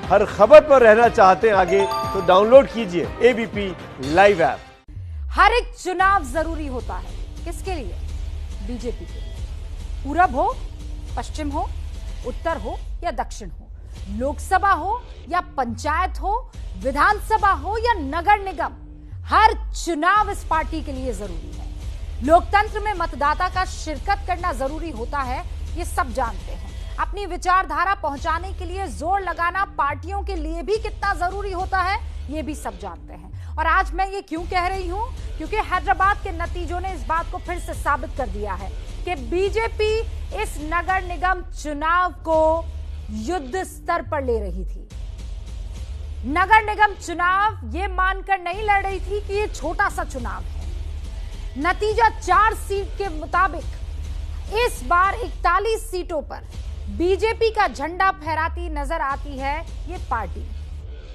हर खबर पर रहना चाहते हैं आगे तो डाउनलोड कीजिए एबीपी लाइव ऐप। हर एक चुनाव जरूरी होता है। किसके लिए? बीजेपी के लिए। पूरब हो, पश्चिम हो, उत्तर हो या दक्षिण हो, लोकसभा हो या पंचायत हो, विधानसभा हो या नगर निगम, हर चुनाव इस पार्टी के लिए जरूरी है। लोकतंत्र में मतदाता का शिरकत करना जरूरी होता है, ये सब जानते हैं। अपनी विचारधारा पहुंचाने के लिए जोर लगाना पार्टियों के लिए भी कितना जरूरी होता है, ये भी सब जानते हैं। और आज मैं ये क्यों कह रही हूं? क्योंकि हैदराबाद के नतीजों ने इस बात को फिर से साबित कर दिया है कि बीजेपी इस नगर निगम चुनाव को युद्ध स्तर पर ले रही थी। नगर निगम चुनाव ये मानकर नहीं लड़ रही थी कि ये छोटा सा चुनाव है। नतीजा 4 सीट के मुताबिक इस बार 41 सीटों पर बीजेपी का झंडा फहराती नजर आती है ये पार्टी।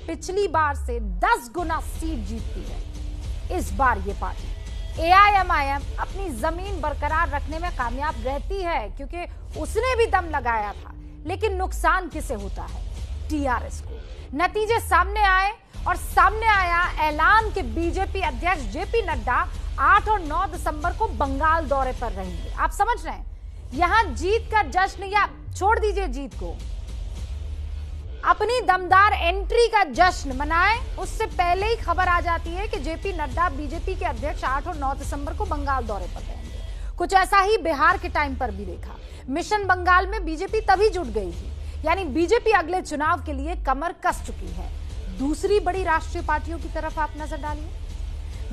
पिछली बार से 10 गुना सीट जीतती है इस बार ये पार्टी। एआईएमआईएम अपनी जमीन बरकरार रखने में कामयाब रहती है क्योंकि उसने भी दम लगाया था, लेकिन नुकसान किसे होता है? टीआरएस को। नतीजे सामने आए और सामने आया ऐलान कि बीजेपी अध्यक्ष जेपी नड्डा 8 और 9 दिसंबर को बंगाल दौरे पर रहेंगे। आप समझ रहे हैं, यहां जीत का जश्न, या छोड़ दीजिए जीत को, अपनी दमदार एंट्री का जश्न मनाएं, उससे पहले ही खबर आ जाती है कि जेपी नड्डा बीजेपी के अध्यक्ष 8 और 9 दिसंबर को बंगाल दौरे पर रहेंगे। कुछ ऐसा ही बिहार के टाइम पर भी देखा। मिशन बंगाल में बीजेपी तभी जुट गई थी, यानी बीजेपी अगले चुनाव के लिए कमर कस चुकी है। दूसरी बड़ी राष्ट्रीय पार्टियों की तरफ आप नजर डालिए,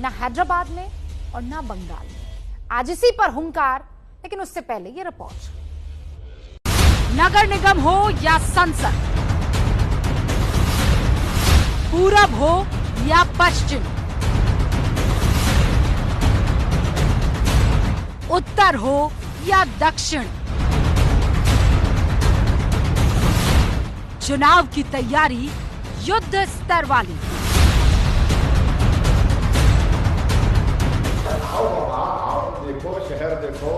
ना हैदराबाद में और ना बंगाल में। आज इसी पर हुंकार, लेकिन उससे पहले ये रिपोर्ट। नगर निगम हो या संसद, पूरब हो या पश्चिम, उत्तर हो या दक्षिण, चुनाव की तैयारी युद्ध स्तर वाली। आप देखो, शहर देखो,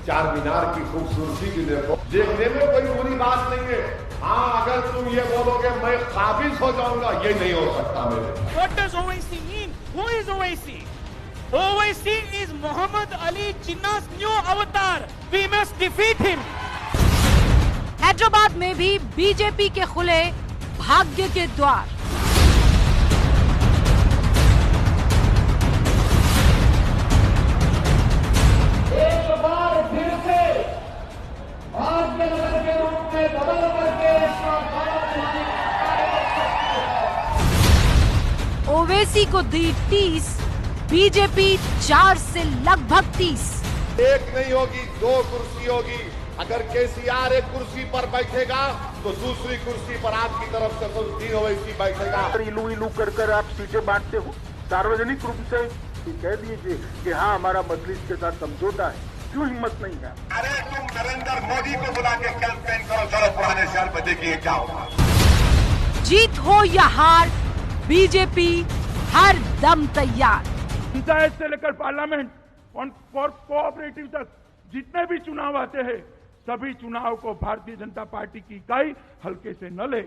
चार मीनार की खूबसूरती भी देखो, देखने में कोई बुरी बात नहीं है। हाँ, अगर तुम ये बोलोगे मैं काबिज हो जाऊंगा, ये नहीं हो सकता मेरे। What does OIC mean? Who is OIC? OIC is Muhammad Ali Jinnah's new avatar. We must defeat him. Hyderabad में भी बीजेपी के खुले भाग्य के द्वार। एक बार फिर से भाग्य नगर के रूप में बदल करके ओवैसी को दी 30, बीजेपी 4 से लगभग 30। एक नहीं होगी, 2 कुर्सी होगी। अगर केसीआर एक कुर्सी पर बैठेगा तो दूसरी कुर्सी पर आपकी तरफ से सुल्तान ओवैसी बैठेगा। इलू इलू कर आप सीटें बांटते हो, सार्वजनिक रूप से कह दीजिए कि हाँ हमारा मजलिस के साथ समझौता है। क्यों हिम्मत नहीं है? अरे तुम नरेंद्र मोदी को बुला के कैंपेन करो, जरा पुराने शहर में देखिए क्या होगा। जीत हो या हार, बीजेपी हर दम तैयार। पंचायत से लेकर पार्लियामेंट और कोऑपरेटिव तक जितने भी चुनाव आते हैं, सभी चुनाव को भारतीय जनता पार्टी की इकाई हल्के से न ले।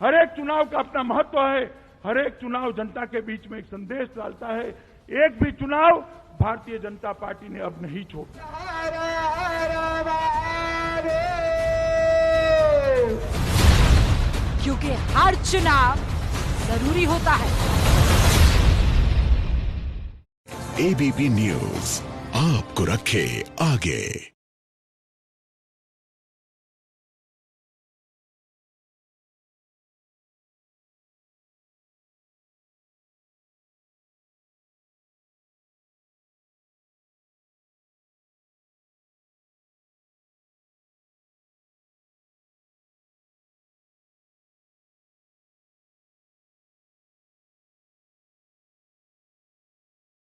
हर एक चुनाव का अपना महत्व है। हर एक चुनाव जनता के बीच में एक संदेश डालता है। एक भी चुनाव भारतीय जनता पार्टी ने अब नहीं छोड़ा। क्योंकि हर चुनाव जरूरी होता है। एबीपी न्यूज आपको रखे आगे।